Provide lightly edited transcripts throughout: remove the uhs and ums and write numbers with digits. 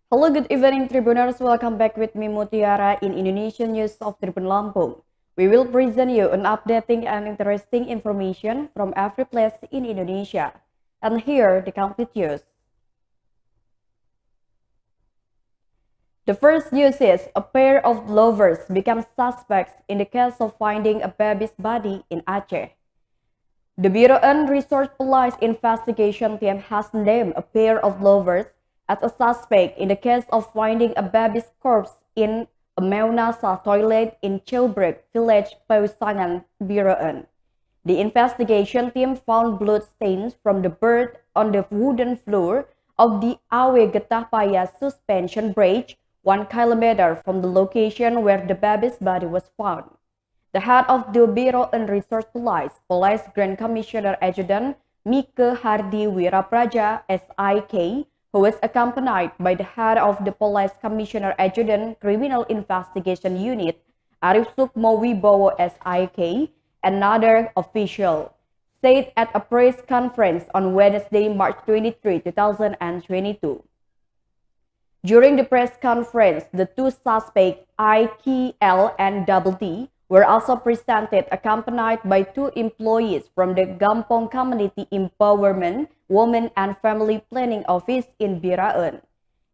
Hello, good evening, Tribuners. Welcome back with me, Mutiara, in Indonesian News of Tribun Lampung. We will present you an updating and interesting information from every place in Indonesia. And here, the complete news. The first news is a pair of lovers become suspects in the case of finding a baby's body in Aceh. The Biroen Resource Police investigation team has named a pair of lovers as a suspect in the case of finding a baby's corpse in a Meunasa toilet in Cheubrek village, Pausangan, Biroen. The investigation team found blood stains from the birth on the wooden floor of the Awe Getah Paya suspension bridge 1 kilometer from the location where the baby's body was found. The head of the Bureau and Resource Police Grand Commissioner Adjutant Mike Hardi Wirapraja SIK, who was accompanied by the head of the Police Commissioner Adjutant Criminal Investigation Unit Arif Sukmo Wibowo SIK, another official, said at a press conference on Wednesday, March 23, 2022. During the press conference, the two suspects, IKL and Double D, were also presented accompanied by two employees from the Gampong Community Empowerment, Women and Family Planning Office in Biroen.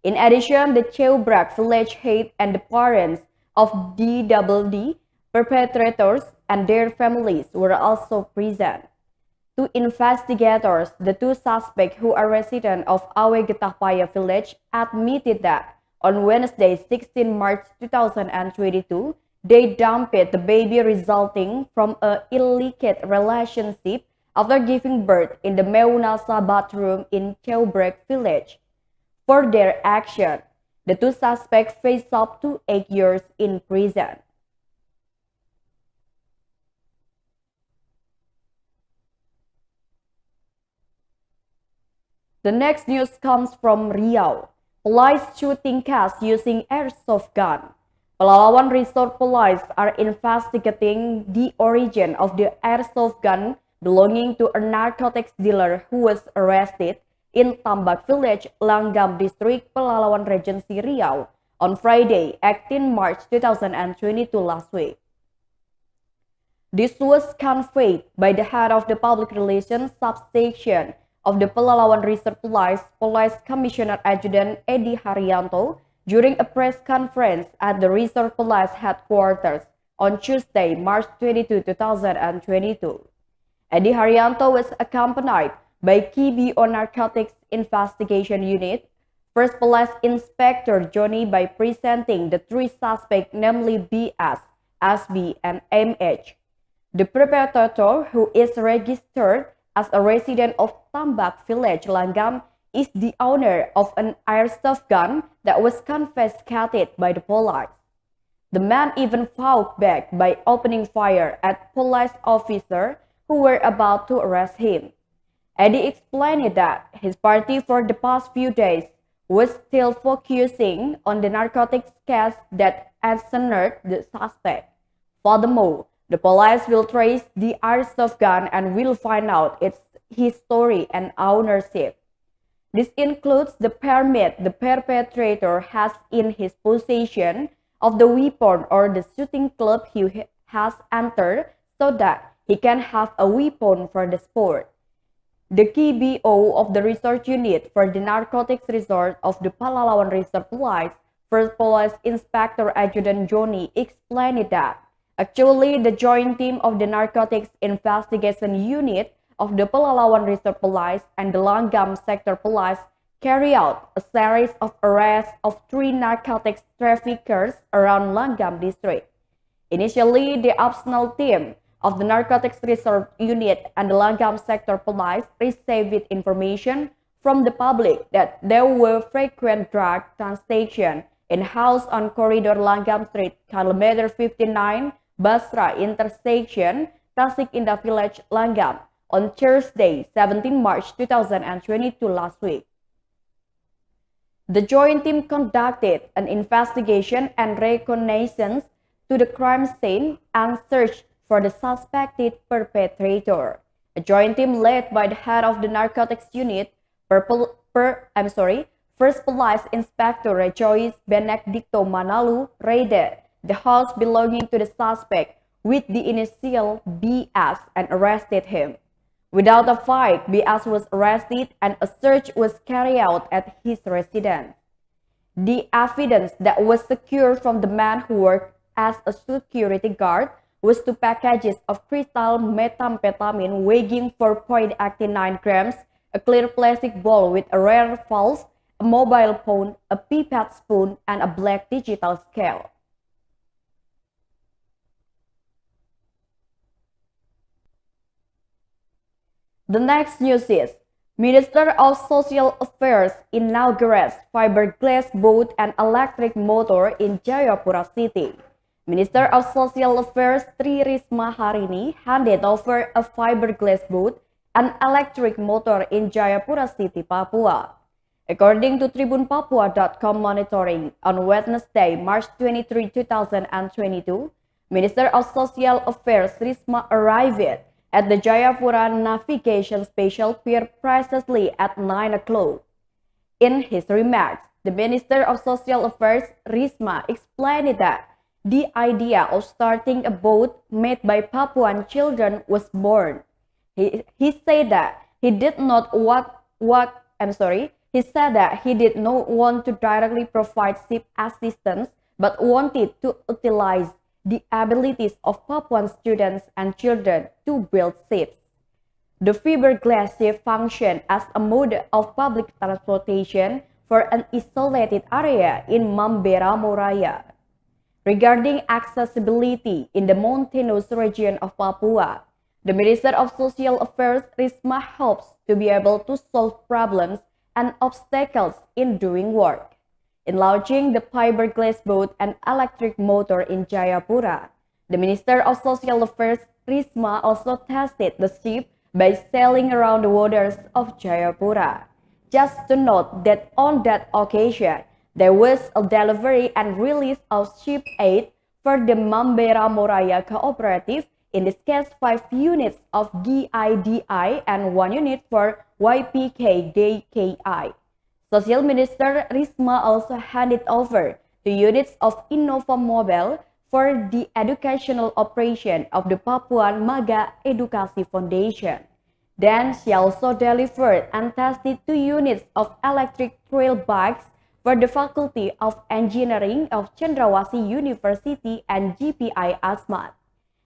In addition, the Cheubrek village head and the parents of DDD perpetrators and their families were also present. To investigators, the two suspects who are residents of Awe Getah Paya village admitted that on Wednesday, 16 March 2022, they dumped the baby resulting from an illicit relationship after giving birth in the Meunasa bathroom in Cheubrek village. For their action, the two suspects face up to 8 years in prison. The next news comes from Riau. Police shooting case using airsoft gun. Pelalawan Resort Police are investigating the origin of the airsoft gun belonging to a narcotics dealer who was arrested in Tambak Village, Langgam District, Pelalawan Regency, Riau on Friday, 18 March 2022 last week. This was conveyed by the head of the public relations subsection of the Pelalawan Resort Police Commissioner Adjutant Edi Haryanto during a press conference at the Resort Police headquarters on Tuesday, March 22, 2022. Edi Haryanto was accompanied by KBO Narcotics Investigation Unit, First Police Inspector Johnny by presenting the three suspects, namely BS, SB, and MH. The perpetrator, who is registered as a resident of Tambak Village, Langgam, is the owner of an airsoft gun that was confiscated by the police. The man even fought back by opening fire at police officers who were about to arrest him. Eddie explained that his party for the past few days was still focusing on the narcotics case that ensnared the suspect. Furthermore, the police will trace the airsoft gun and will find out its history and ownership. This includes the permit the perpetrator has in his possession of the weapon or the shooting club he has entered so that he can have a weapon for the sport. The KBO of the Research Unit for the Narcotics Resort of the Pelalawan Resort Police, First Police Inspector Adjutant Johnny, explained that actually, the joint team of the Narcotics Investigation Unit of the Pelalawan Resort Police and the Langgam Sector Police carry out a series of arrests of 3 narcotics traffickers around Langgam District. Initially, the optional team of the Narcotics Resort Unit and the Langgam Sector Police received information from the public that there were frequent drug transactions in house on corridor Langgam Street, kilometer 59, Basra intersection, Tasik Indah Village, Langgam, on Thursday, 17 March 2022 last week. The joint team conducted an investigation and reconnaissance to the crime scene and searched for the suspected perpetrator. A joint team led by the head of the narcotics unit, First Police Inspector Joyce Benedicto Manalu raided the house belonging to the suspect with the initial BS and arrested him. Without a fight, BS was arrested and a search was carried out at his residence. The evidence that was secured from the man who worked as a security guard was two packages of crystal methamphetamine weighing 4.89 grams, a clear plastic bowl with a rare false, a mobile phone, a pipette spoon, and a black digital scale. The next news is, Minister of Social Affairs inaugurates fiberglass boat and electric motor in Jayapura City. Minister of Social Affairs Tri Risma hari ini handed over a fiberglass boat and electric motor in Jayapura City, Papua. According to TribunPapua.com monitoring, on Wednesday, March 23, 2022, Minister of Social Affairs Risma arrived at the Jayapura Navigation Special Pier precisely at 9 o'clock. In his remarks, the Minister of Social Affairs Risma explained that the idea of starting a boat made by Papuan children was born. He said that he did not want to directly provide ship assistance, but wanted to utilize the abilities of Papuan students and children to build ships. The fiberglass ship functioned as a mode of public transportation for an isolated area in Mambera Moraya. Regarding accessibility in the mountainous region of Papua, the Minister of Social Affairs Risma hopes to be able to solve problems and obstacles in doing work. In launching the fiberglass boat and electric motor in Jayapura, the Minister of Social Affairs Risma also tested the ship by sailing around the waters of Jayapura. Just to note that on that occasion, there was a delivery and release of Ship 8 for the Mambera Moraya Cooperative, in this case 5 units of GIDI and 1 unit for YPKDKI. Social Minister Risma also handed over the units of Innova Mobile for the educational operation of the Papuan Maga Edukasi Foundation. Then she also delivered and tested 2 units of electric trail bikes for the Faculty of Engineering of Cendrawasih University and GPI Asmat.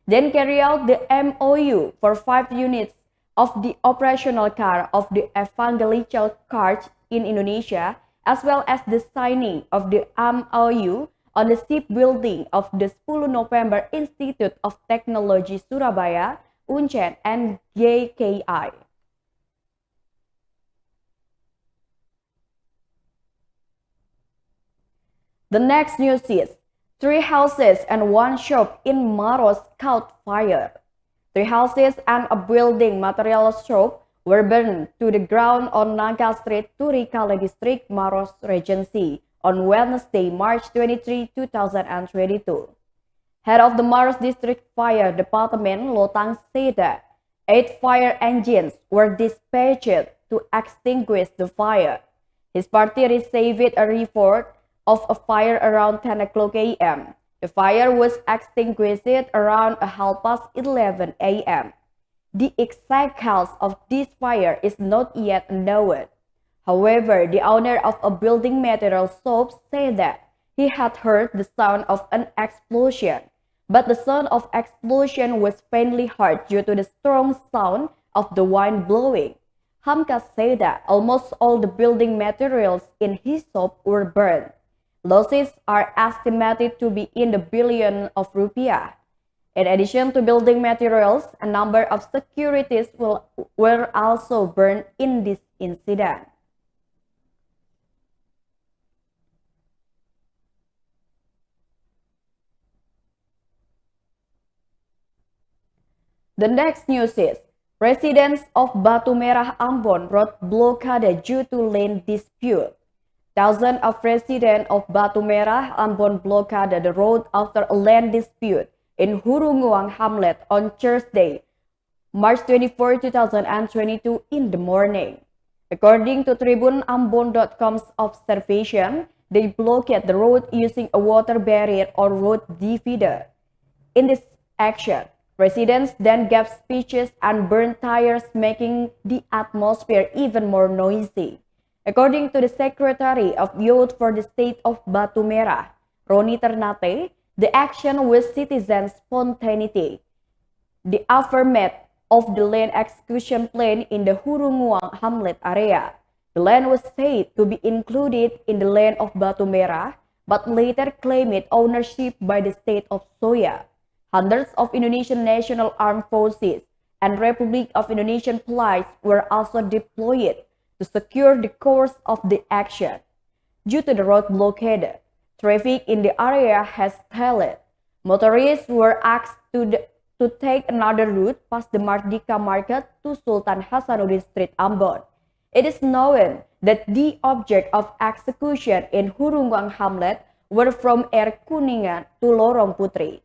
Then carry out the MOU for 5 units of the operational car of the Evangelical Church in Indonesia, as well as the signing of the MOU on the shipbuilding of the 10 November Institute of Technology Surabaya, UNCED, and GKI. The next news is 3 houses and 1 shop in Maros caught fire. 3 houses and a building materials shop were burned to the ground on Nangka Street, Turikale District, Maros Regency on Wednesday, March 23, 2022. Head of the Maros District Fire Department, Lotang, said that 8 fire engines were dispatched to extinguish the fire. His party received a report of a fire around 10 o'clock a.m. The fire was extinguished around 11:30 a.m. The exact cause of this fire is not yet known. However, the owner of a building material shop said that he had heard the sound of an explosion, but the sound of explosion was faintly heard due to the strong sound of the wind blowing. Hamka said that almost all the building materials in his shop were burned. Losses are estimated to be in the billions of rupiah. In addition to building materials, a number of securities were also burned in this incident. The next news is, residents of Batu Merah Ambon road blockade due to land dispute. Thousands of residents of Batu Merah Ambon blockaded the road after a land dispute in Hurunguang Hamlet on Thursday, March 24, 2022 in the morning. According to TribunAmbon.com's observation, they blockade the road using a water barrier or road divider. In this action, residents then gave speeches and burned tires, making the atmosphere even more noisy. According to the Secretary of Youth for the state of Batu Merah, Roni Ternate, the action was citizen spontaneity. The aftermath of the land execution plan in the Hurunguang Hamlet area. The land was said to be included in the land of Batu Merah, but later claimed ownership by the state of Soya. Hundreds of Indonesian National Armed Forces and Republic of Indonesian police were also deployed to secure the course of the action. Due to the road blockade, traffic in the area has stalled. Motorists were asked to take another route past the Mardika Market to Sultan Hasanuddin Street, Ambon. It is known that the object of execution in Hurunguang Hamlet were from Air Kuningan to Lorong Putri.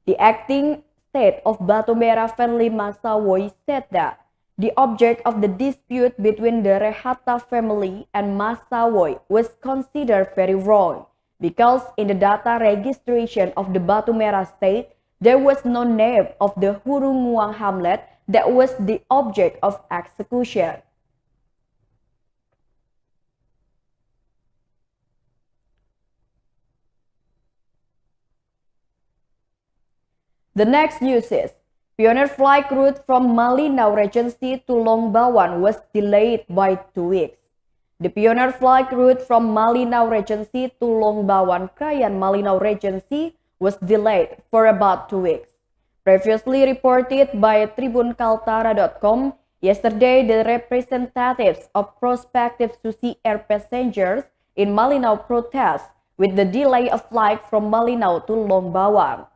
The acting state of Batu Merah Family Masawoy said that the object of the dispute between the Rehata family and Masawoy was considered very wrong because in the data registration of the Batu Merah state, there was no name of the Hurunguang Hamlet that was the object of execution. The next news is, Pioneer flight route from Malinau Regency to Longbawan was delayed by 2 weeks. The Pioneer flight route from Malinau Regency to Longbawan, Krayan Malinau Regency was delayed for about 2 weeks. Previously reported by TribunKaltara.com, yesterday the representatives of prospective Susi Air passengers in Malinau protest with the delay of flight from Malinau to Longbawan.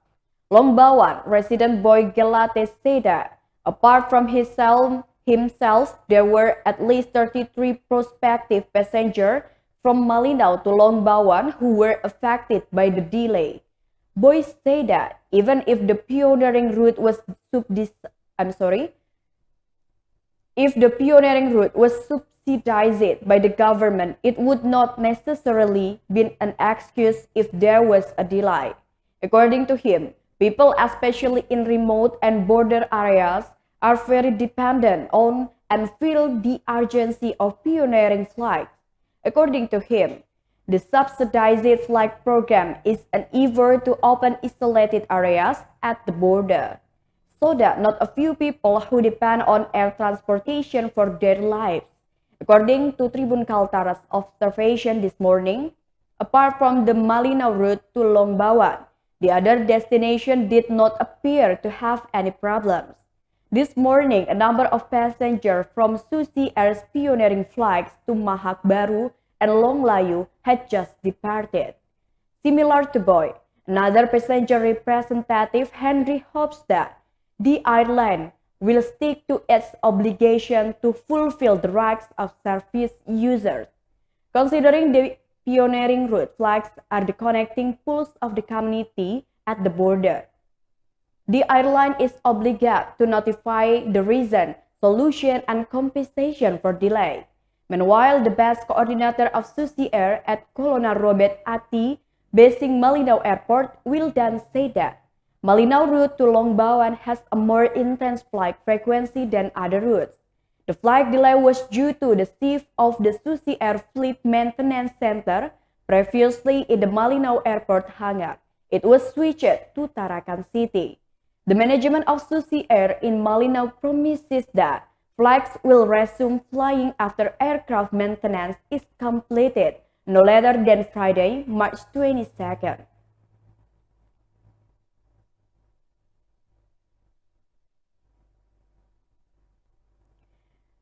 Longbawan resident Boy Gelate said that, apart from himself, there were at least 33 prospective passengers from Malinau to Longbawan who were affected by the delay. Boy said that even if the pioneering route was subsidized by the government, it would not necessarily be an excuse if there was a delay. According to him, people, especially in remote and border areas, are very dependent on and feel the urgency of pioneering flights. According to him, the subsidized flight program is an effort to open isolated areas at the border, so that not a few people who depend on air transportation for their lives. According to Tribun Kaltara's observation this morning, apart from the Malinau route to Longbawan, the other destination did not appear to have any problems. This morning, a number of passengers from Susi Air's pioneering flights to Mahak Baru and Longlayu had just departed. Similar to Boy, another passenger representative, Henry, hopes that the airline will stick to its obligation to fulfill the rights of service users. Considering the pioneering route flights are the connecting pools of the community at the border, the airline is obligated to notify the reason, solution, and compensation for delay. Meanwhile, the base coordinator of Susi Air at Colonel Robert Ati, basing Malinau Airport, will then say that Malinau route to Longbawan has a more intense flight frequency than other routes. The flight delay was due to the shift of the Susi Air Fleet Maintenance Center previously in the Malinau Airport hangar. It was switched to Tarakan City. The management of Susi Air in Malinau promises that flights will resume flying after aircraft maintenance is completed no later than Friday, March 22nd.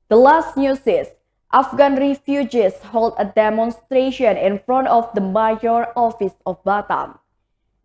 The last news is, Afghan refugees hold a demonstration in front of the mayor office of Batam.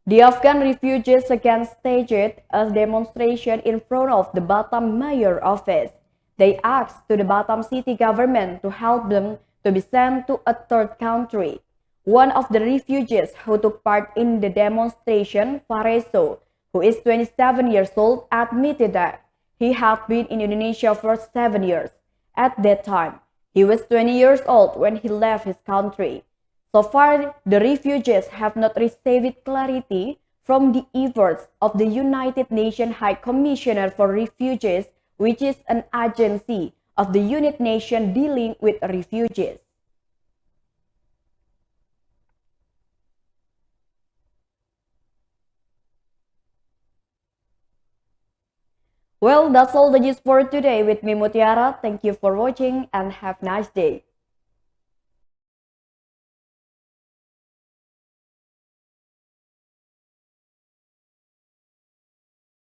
The Afghan refugees again staged a demonstration in front of the Batam mayor office. They asked to the Batam city government to help them to be sent to a third country. One of the refugees who took part in the demonstration, Fareso, who is 27 years old, admitted that he had been in Indonesia for 7 years. At that time, He was 20 years old when he left his country. So far, the refugees have not received clarity from the efforts of the United Nations High Commissioner for Refugees, which is an agency of the United Nations dealing with refugees. Well, that's all the news for today with me, Mutiara. Thank you for watching and have a nice day.